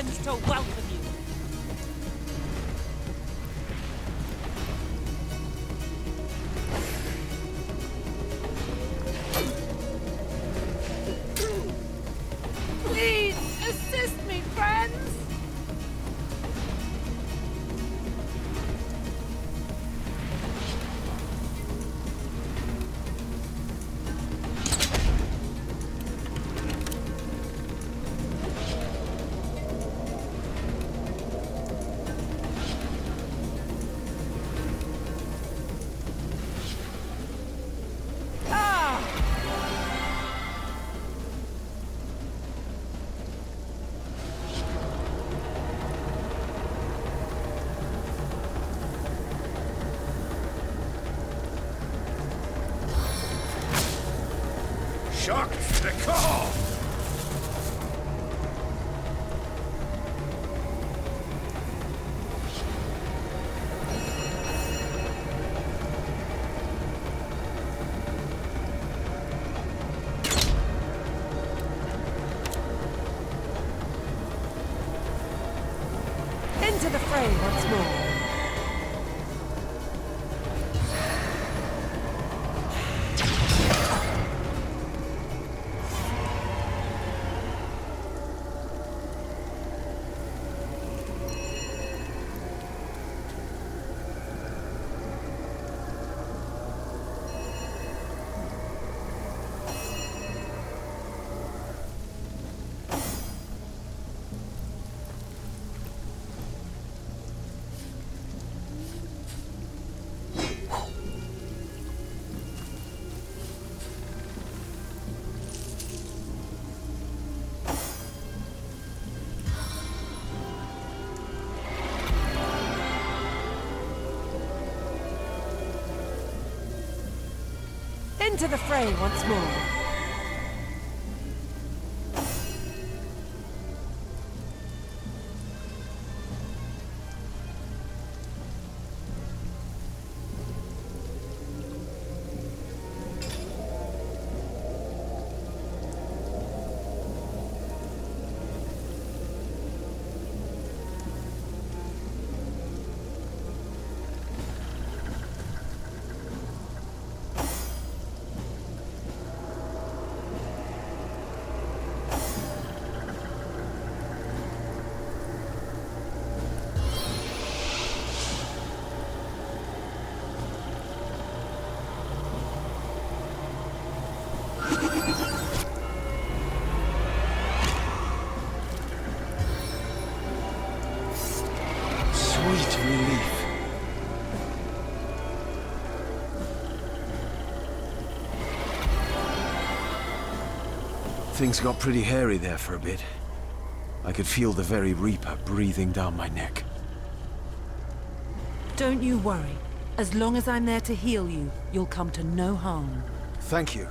friends to welcome you. Please, assist me, friends! Shock to the core! Into the fray once more. Into the fray once more. Sweet relief. Things got pretty hairy there for a bit. I could feel the very Reaper breathing down my neck. Don't you worry. As long as I'm there to heal you, you'll come to no harm. Thank you.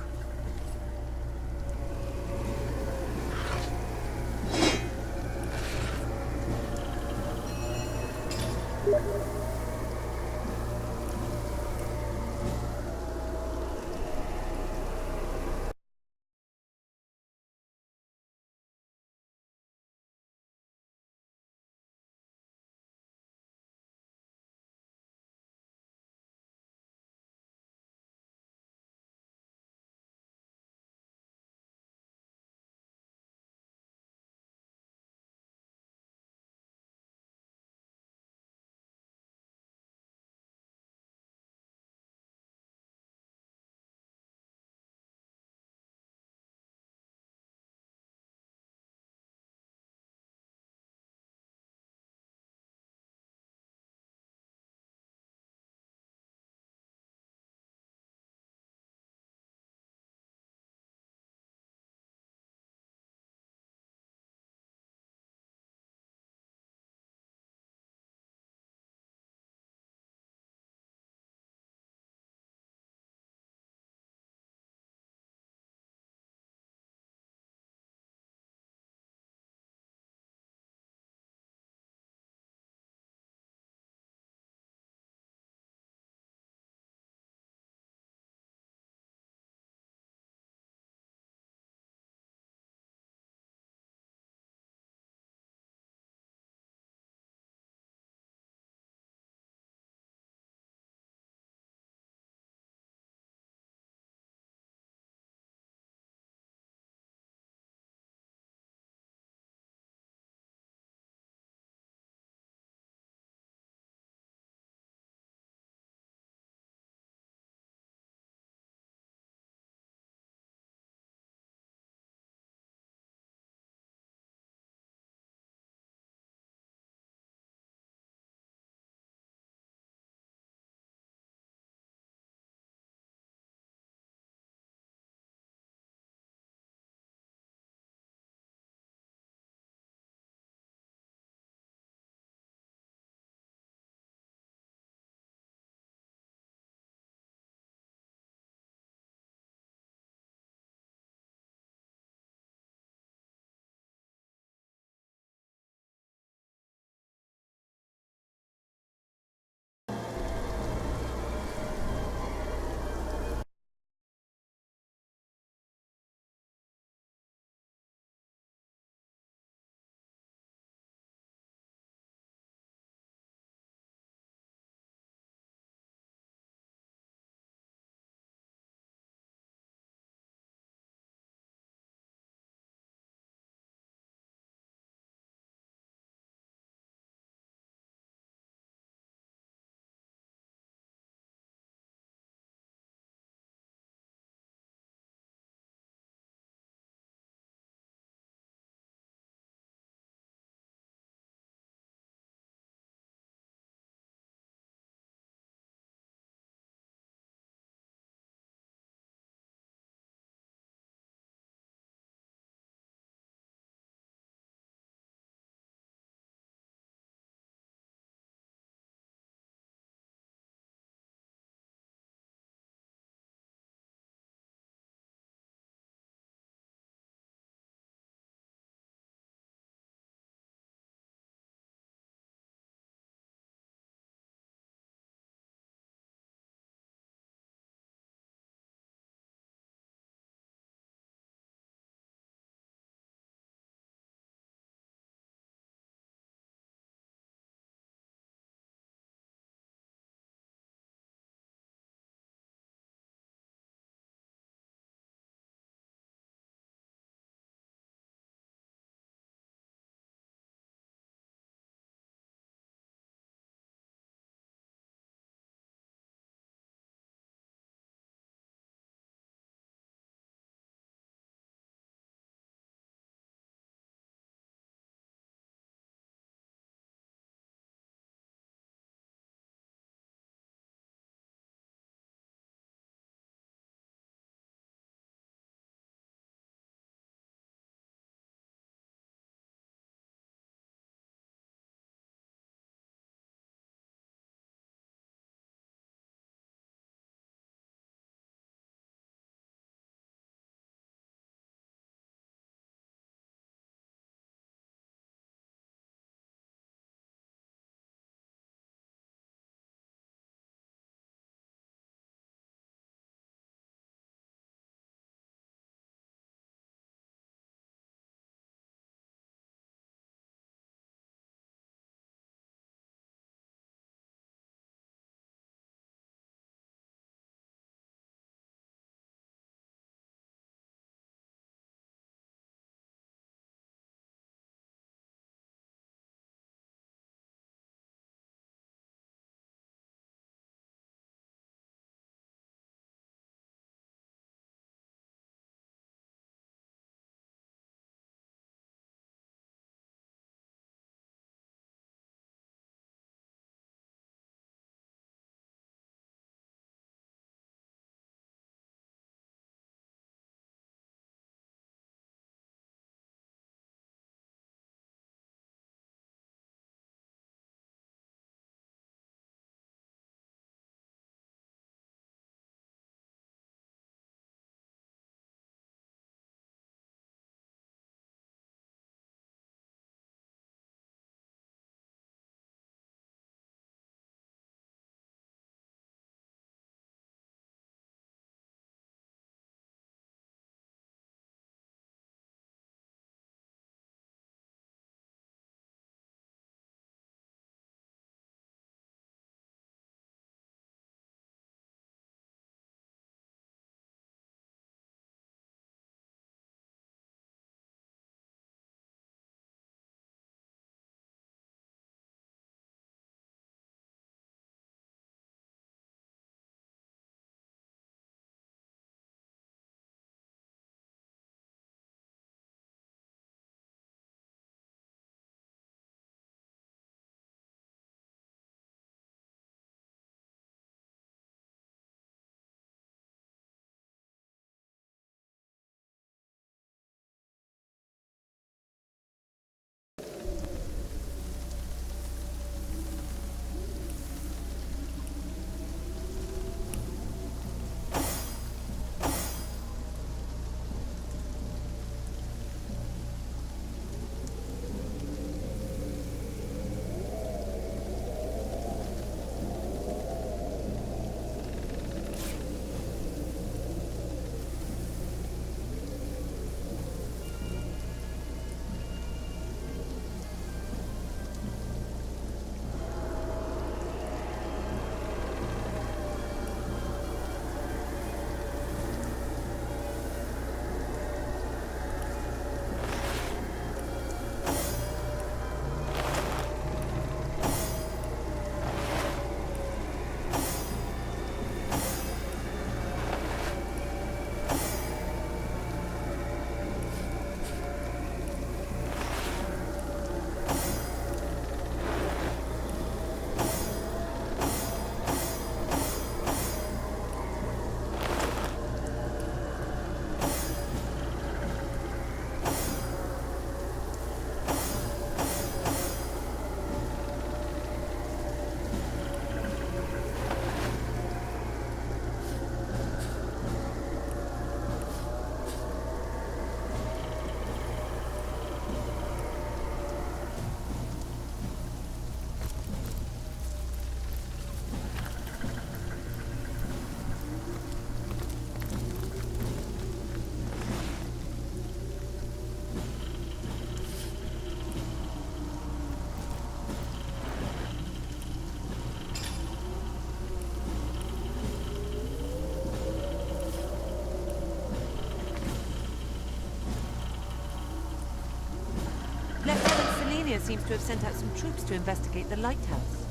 NVIDIA seems to have sent out some troops to investigate the lighthouse.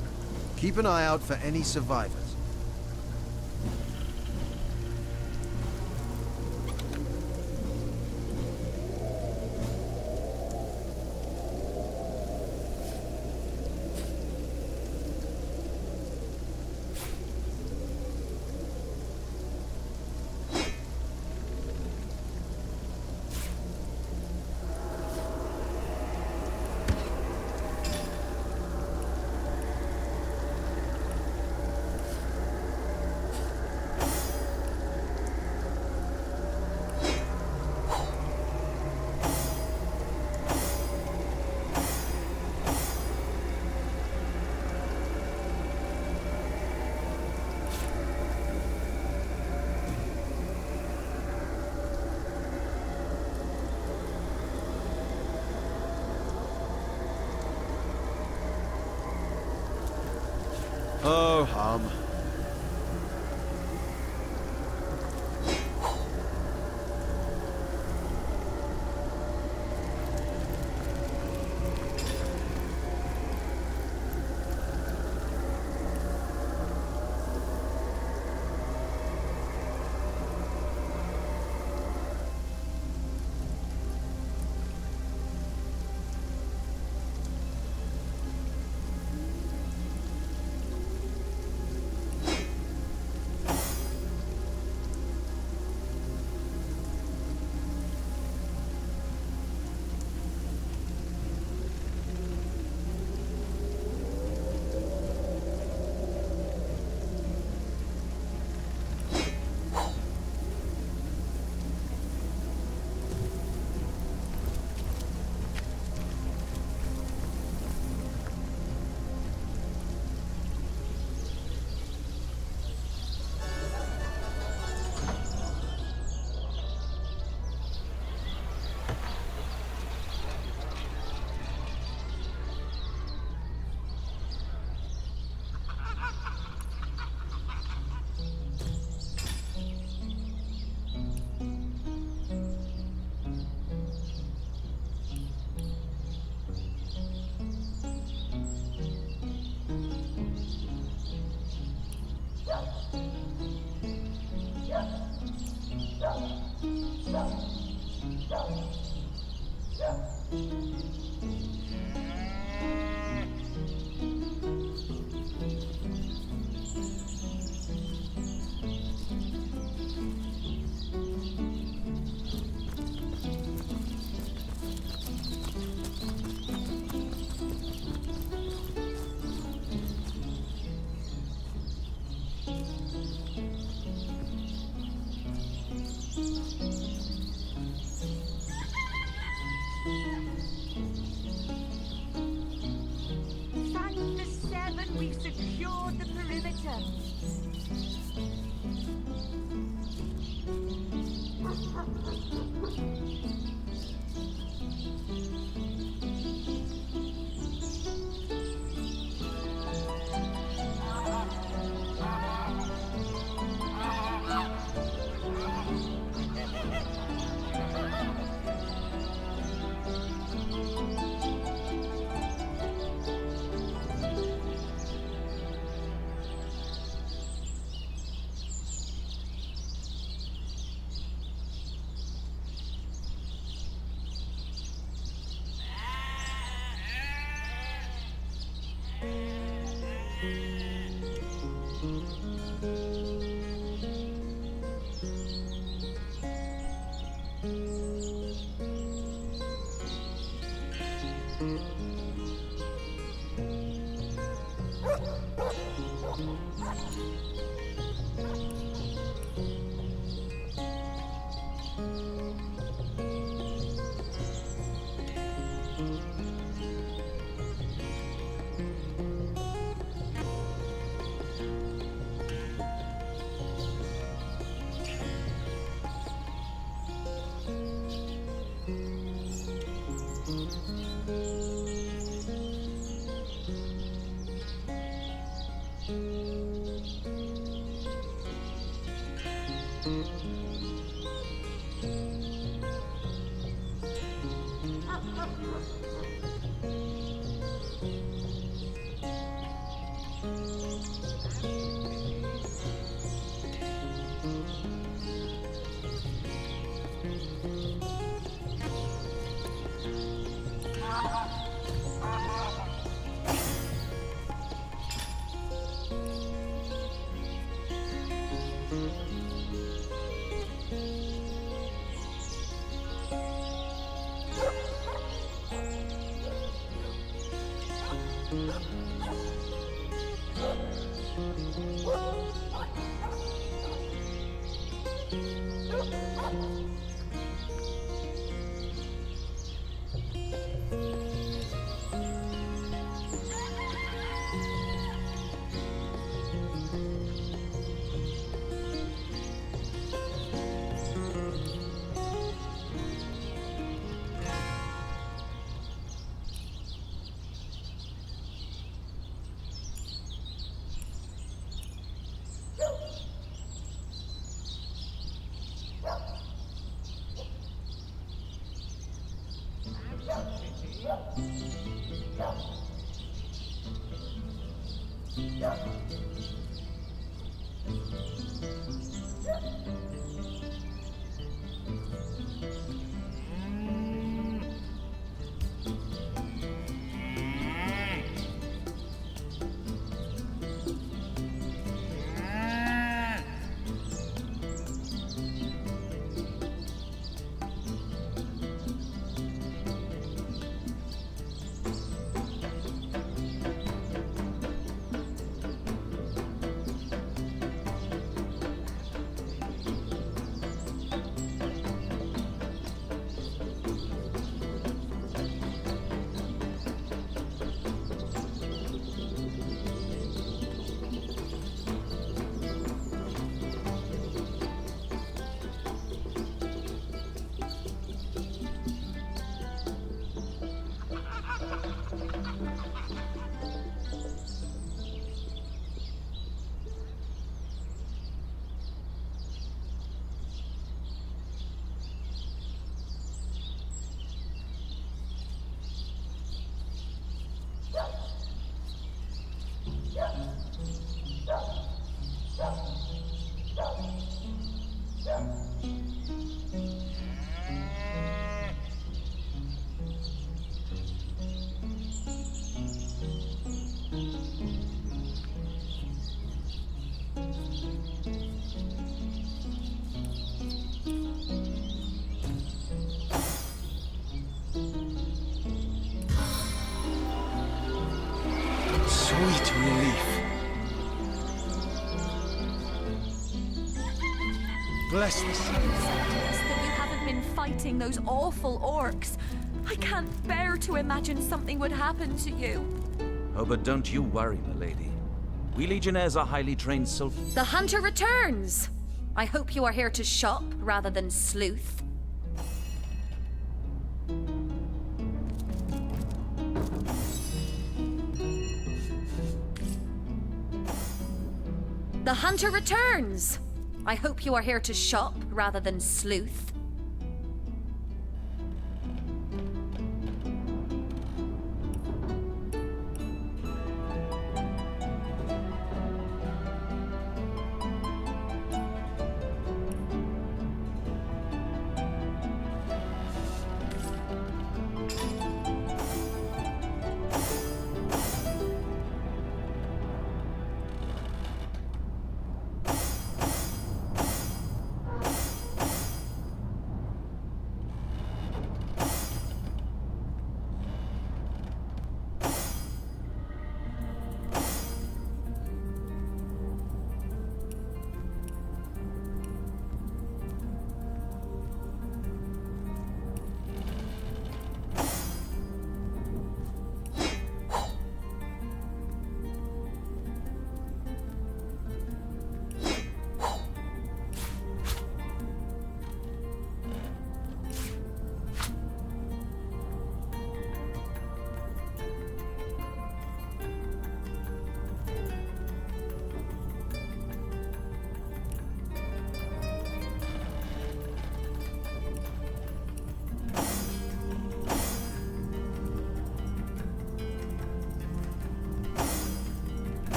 Keep an eye out for any survivors. Oh, hum. Thank the seven, we've secured the perimeter. Sweet relief. Bless the sun. That you haven't been fighting those awful orcs. I can't bear to imagine something would happen to you. Oh, but don't you worry, my lady. We Legionnaires are highly trained soldiers. The hunter returns! I hope you are here to shop rather than sleuth. The hunter returns! I hope you are here to shop rather than sleuth.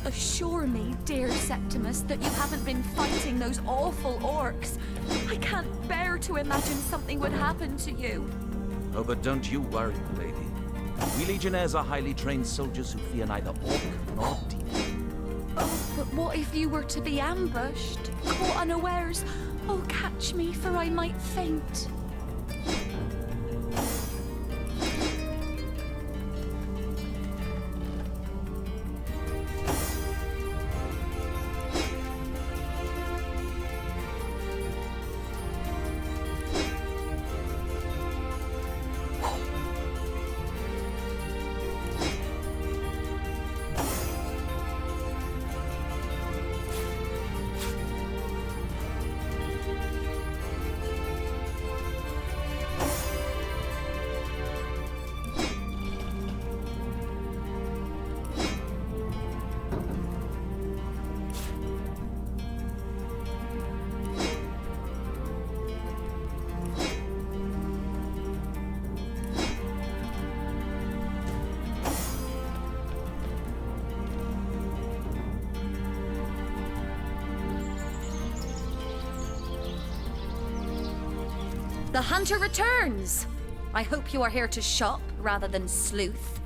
Assure me, dear Septimus, that you haven't been fighting those awful orcs. I can't bear to imagine something would happen to you. Oh, but don't you worry, my lady. We Legionnaires are highly trained soldiers who fear neither orc nor demon. Oh, but what if you were to be ambushed, caught unawares? Oh, catch me, for I might faint. The hunter returns! I hope you are here to shop rather than sleuth.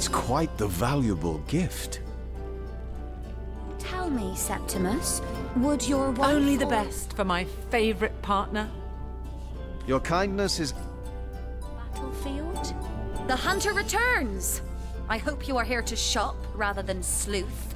That's quite the valuable gift. Tell me, Septimus, would your wife... Only the best for my favorite partner. Your kindness is... Battlefield? The hunter returns! I hope you are here to shop rather than sleuth.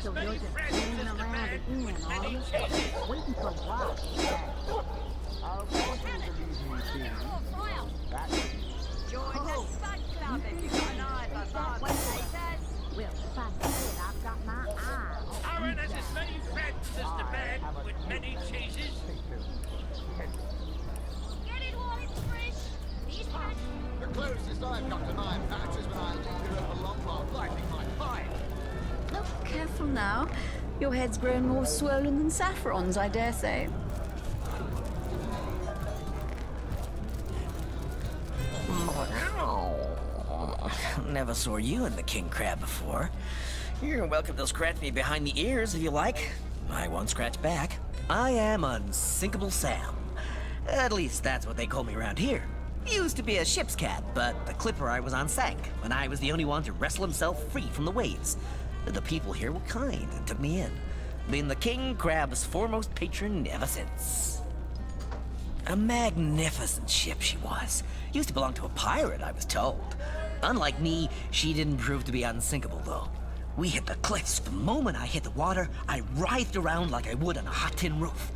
So you're just hanging around again, are you? Waiting for what? Join the Sun Club if you've got an eye for bartenders. Well, if I did, I've got my eye. Aaron has as many friends as the man with many cheeses. Get it while it's fresh. These fresh. The closest I've got to my patch is when I linger over Lombard lighting my pipe. Oh, careful now. Your head's grown more swollen than Saffron's, I dare say. Never saw you in the king crab before. You're welcome to scratch me behind the ears if you like. I won't scratch back. I am Unsinkable Sam. At least that's what they call me around here. Used to be a ship's cat, but the clipper I was on sank when I was the only one to wrestle himself free from the waves. The people here were kind and took me in. Been the king crab's foremost patron ever since. A magnificent ship she was. Used to belong to a pirate, I was told. Unlike me, she didn't prove to be unsinkable, though. We hit the cliffs. The moment I hit the water, I writhed around like I would on a hot tin roof.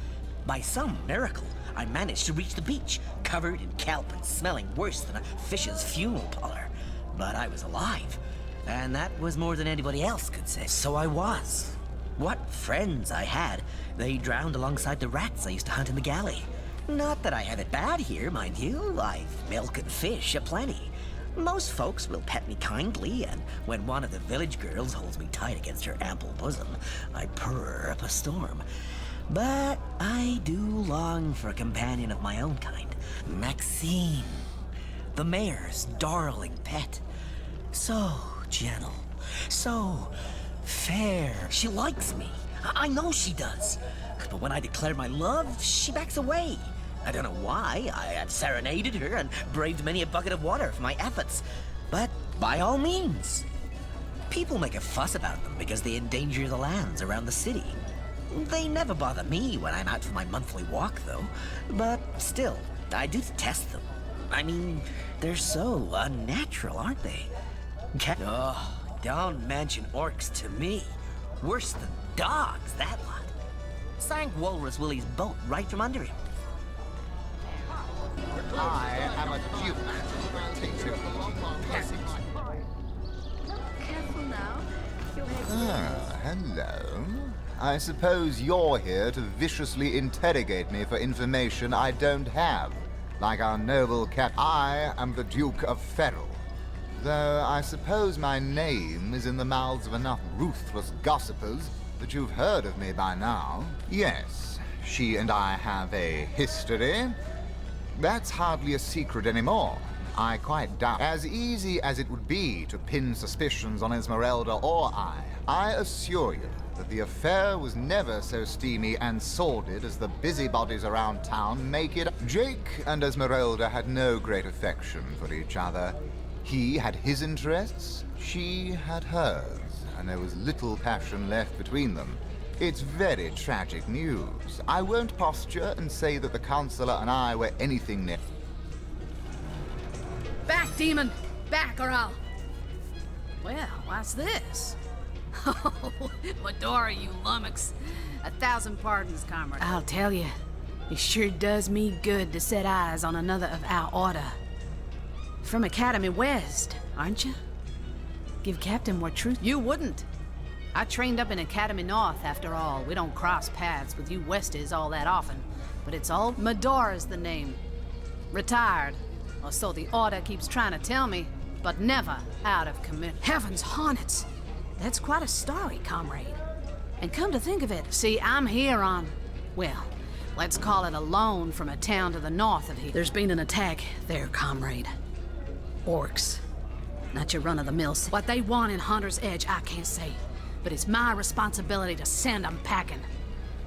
By some miracle, I managed to reach the beach, covered in kelp and smelling worse than a fish's funeral parlor. But I was alive, and that was more than anybody else could say. So I was. What friends I had. They drowned alongside the rats I used to hunt in the galley. Not that I have it bad here, mind you. I've milk and fish aplenty. Most folks will pet me kindly, and when one of the village girls holds me tight against her ample bosom, I purr up a storm. But I do long for a companion of my own kind. Maxine, the mayor's darling pet. So gentle, so fair. She likes me. I know she does. But when I declare my love, she backs away. I don't know why. I have serenaded her and braved many a bucket of water for my efforts. But by all means. People make a fuss about them because they endanger the lands around the city. They never bother me when I'm out for my monthly walk, though. But still, I do detest them. I mean, they're so unnatural, aren't they? Oh, don't mention orcs to me. Worse than dogs, that lot. Sank Walrus Willie's boat right from under him. I am a duke. Take you for Lombard passage. Careful now. Your head's Ah, hello. I suppose you're here to viciously interrogate me for information I don't have. Like our noble cat. I am the Duke of Ferrell. Though I suppose my name is in the mouths of enough ruthless gossipers that you've heard of me by now. Yes, she and I have a history. That's hardly a secret anymore. I quite doubt. As easy as it would be to pin suspicions on Esmeralda or I assure you that the affair was never so steamy and sordid as the busybodies around town make it. Jake and Esmeralda had no great affection for each other. He had his interests, she had hers, and there was little passion left between them. It's very tragic news. I won't posture and say that the Counselor and I were anything near. Back, demon! Back, or I'll... Well, what's this? Oh, Medora, you lummox. 1,000 pardons, comrade. I'll tell you, it sure does me good to set eyes on another of our order. From Academy West, aren't you? Give Captain more truth. You wouldn't. I trained up in Academy North, after all. We don't cross paths with you Westies all that often. But it's all Medora's the name. Retired. Or so the Order keeps trying to tell me, but never out of commit. Heavens hornets! That's quite a story, comrade. And come to think of it, see, I'm here on... well, let's call it a loan from a town to the north of here. There's been an attack there, comrade. Orcs. Not your run-of-the-mill. What they want in Hunter's Edge, I can't say. But it's my responsibility to send them packing.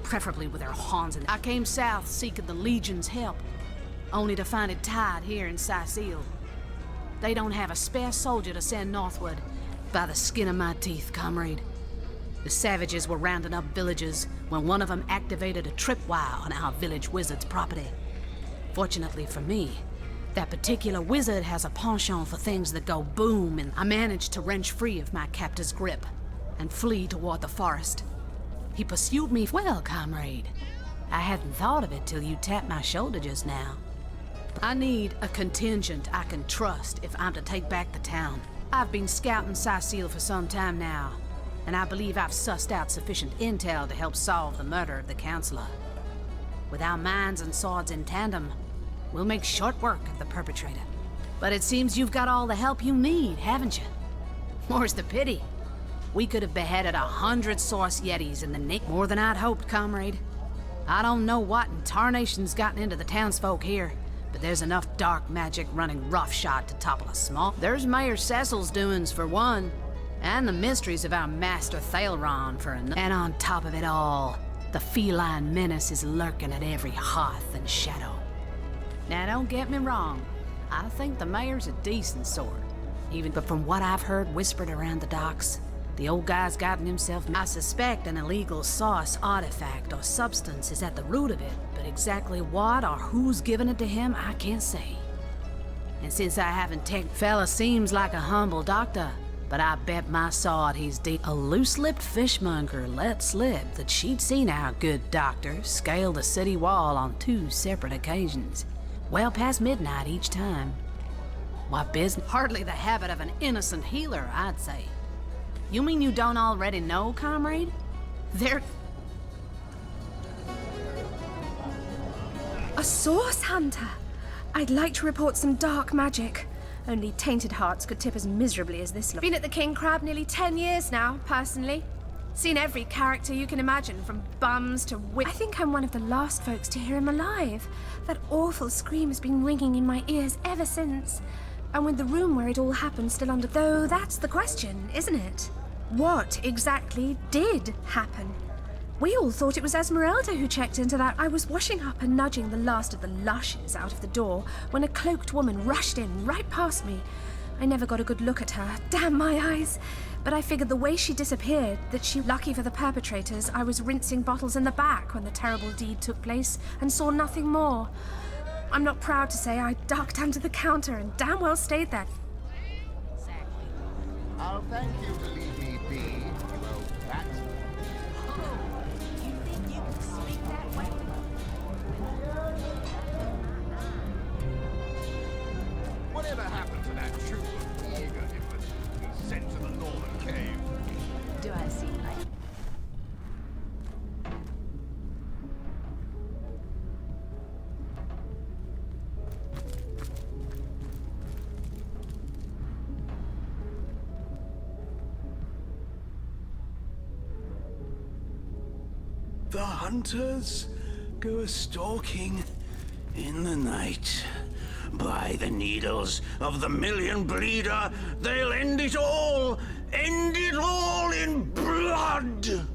Preferably with their horns in. I came south seeking the Legion's help, only to find it tied here in Sicile. They don't have a spare soldier to send northward. By the skin of my teeth, comrade. The savages were rounding up villagers when one of them activated a tripwire on our village wizard's property. Fortunately for me, that particular wizard has a penchant for things that go boom, and I managed to wrench free of my captor's grip. and flee toward the forest. He pursued me. Well, comrade, I hadn't thought of it till you tapped my shoulder just now. I need a contingent I can trust if I'm to take back the town. I've been scouting Cecile for some time now, and I believe I've sussed out sufficient intel to help solve the murder of the Counselor. With our minds and swords in tandem, we'll make short work of the perpetrator. But it seems you've got all the help you need, haven't you? More's the pity. We could have beheaded 100 Source Yetis in the nick. More than I'd hoped, comrade. I don't know what in tarnation's gotten into the townsfolk here, but there's enough dark magic running roughshod to topple a small. There's Mayor Cecil's doings for one, and the mysteries of our master Thalron for another. And on top of it all, the feline menace is lurking at every hearth and shadow. Now don't get me wrong, I think the mayor's a decent sort. But from what I've heard whispered around the docks, the old guy's gotten himself. I suspect an illegal source, artifact, or substance is at the root of it, but exactly what or who's given it to him, I can't say. And since I haven't taken, fella seems like a humble doctor, but I bet my sword he's a loose-lipped fishmonger let slip that she'd seen our good doctor scale the city wall on 2 separate occasions, well past midnight each time. What business? Hardly the habit of an innocent healer, I'd say. You mean you don't already know, comrade? They're... A source hunter! I'd like to report some dark magic. Only tainted hearts could tip as miserably as this. Been at the King Crab nearly 10 years now, personally. Seen every character you can imagine, from bums to I think I'm one of the last folks to hear him alive. That awful scream has been ringing in my ears ever since. And with the room where it all happened still under... Though that's the question, isn't it? What exactly did happen? We all thought it was Esmeralda who checked into that. I was washing up and nudging the last of the lushes out of the door when a cloaked woman rushed in right past me. I never got a good look at her. Damn my eyes. But I figured the way she disappeared, that she... Lucky for the perpetrators, I was rinsing bottles in the back when the terrible deed took place and saw nothing more. I'm not proud to say I ducked under the counter and damn well stayed there. Exactly. I'll thank you to leave me be, you old cat. Oh, you think you can speak that way? Whatever happened to that troop of eager nippers we sent to the Northern Cave? Do I seem like... The hunters go a-stalking in the night. By the needles of the million bleeder, they'll end it all in blood!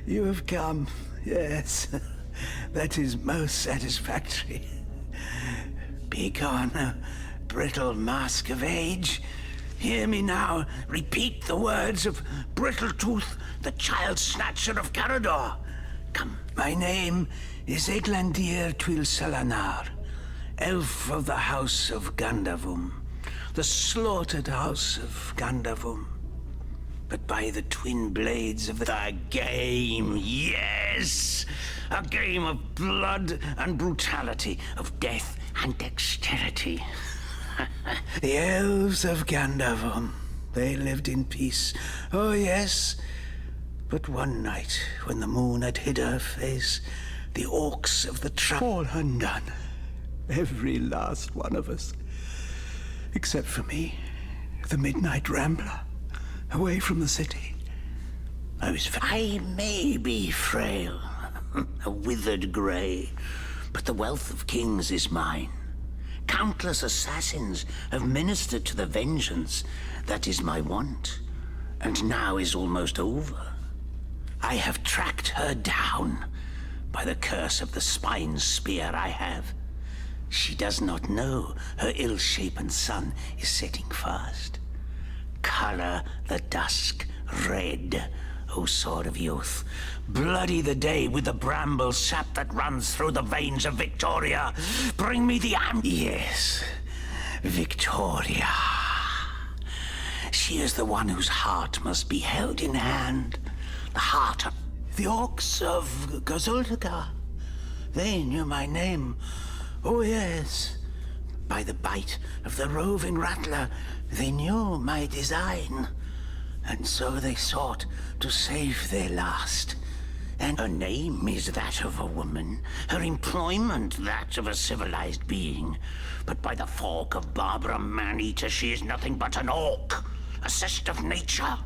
You have come, yes. That is most satisfactory. Begone, brittle mask of age. Hear me now repeat the words of Brittletooth, the child snatcher of Carador. Come, my name is Eglandir Twil Selanar, elf of the House of Gandavum, the slaughtered house of Gandavum. But by the twin blades of the game, yes! A game of blood and brutality, of death and dexterity. The elves of Gandavum, they lived in peace. Oh, yes. But one night, when the moon had hid her face, the orcs of the all undone. Every last one of us. Except for me, the midnight rambler. Away from the city. I may be frail, a withered grey, but the wealth of kings is mine. Countless assassins have ministered to the vengeance that is my want, and now is almost over. I have tracked her down by the curse of the spine spear I have. She does not know her ill-shapen sun is setting fast. Color the dusk red, O sword of youth. Bloody the day with the bramble sap that runs through the veins of Victoria. Bring me the Yes, Victoria. She is the one whose heart must be held in hand. The heart of the orcs of Gazuldaga. They knew my name. Oh yes. By the bite of the roving rattler, they knew my design. And so they sought to save their last. And her name is that of a woman, her employment that of a civilized being. But by the fork of Barbara Man-Eater, she is nothing but an orc, a cyst of nature,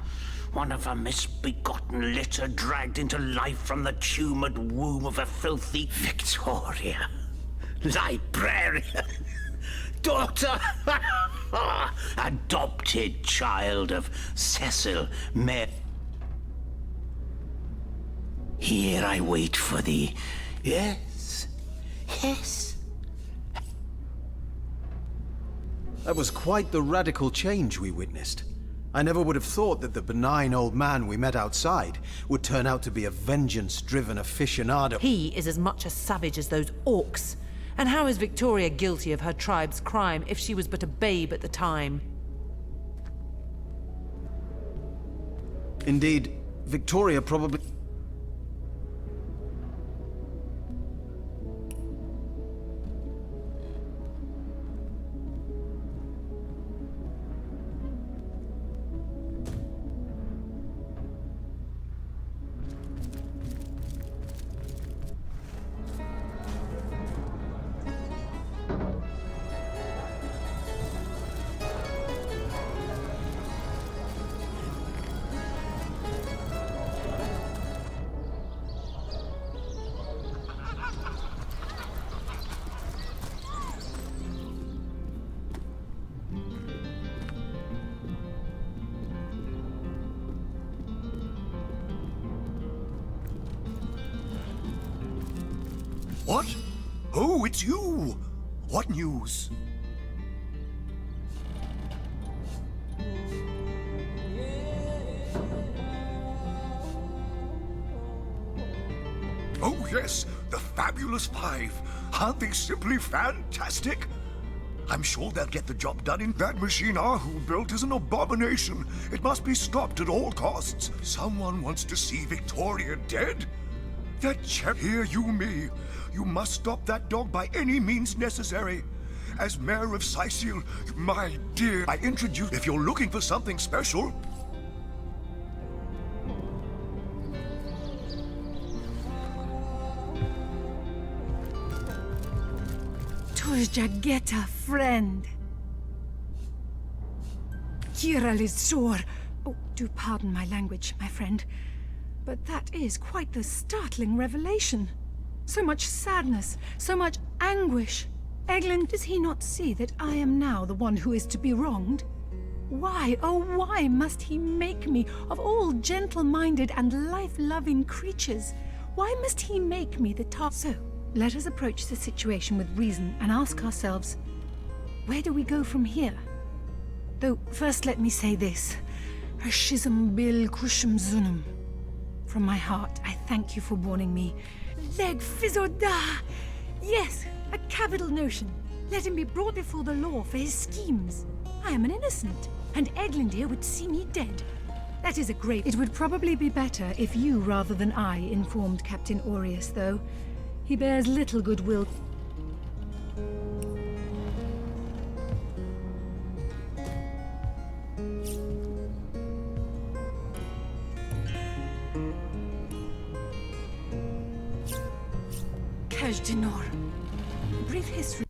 one of a misbegotten litter dragged into life from the tumoured womb of a filthy Victoria. Librarian, daughter, adopted child of Cecil Mer. Here I wait for thee. Yes, yes. That was quite the radical change we witnessed. I never would have thought that the benign old man we met outside would turn out to be a vengeance-driven aficionado. He is as much a savage as those orcs. And how is Victoria guilty of her tribe's crime if she was but a babe at the time? Indeed, Victoria probably... What? Oh, it's you! What news? Oh yes, the Fabulous Five. Aren't they simply fantastic? I'm sure they'll get the job done. In that machine Ahu built is an abomination. It must be stopped at all costs. Someone wants to see Victoria dead? That chap, hear you me. You must stop that dog by any means necessary. As mayor of Sicil, my dear, I introduce. If you're looking for something special, Jageta, friend. Kira Lizor. Oh, do pardon my language, my friend. But that is quite the startling revelation. So much sadness, so much anguish. Eglin, does he not see that I am now the one who is to be wronged? Why, oh why must he make me, of all gentle-minded and life-loving creatures, why must he make me the top? So, let us approach the situation with reason and ask ourselves, where do we go from here? Though, first let me say this. Hashizm bil kushum zunum. From my heart, I thank you for warning me. Leg Fizoda! Yes, a capital notion. Let him be brought before the law for his schemes. I am an innocent, and Eglindir would see me dead. That is a great... It would probably be better if you, rather than I, informed Captain Aureus, though. He bears little goodwill. Kajdanor. Brief history.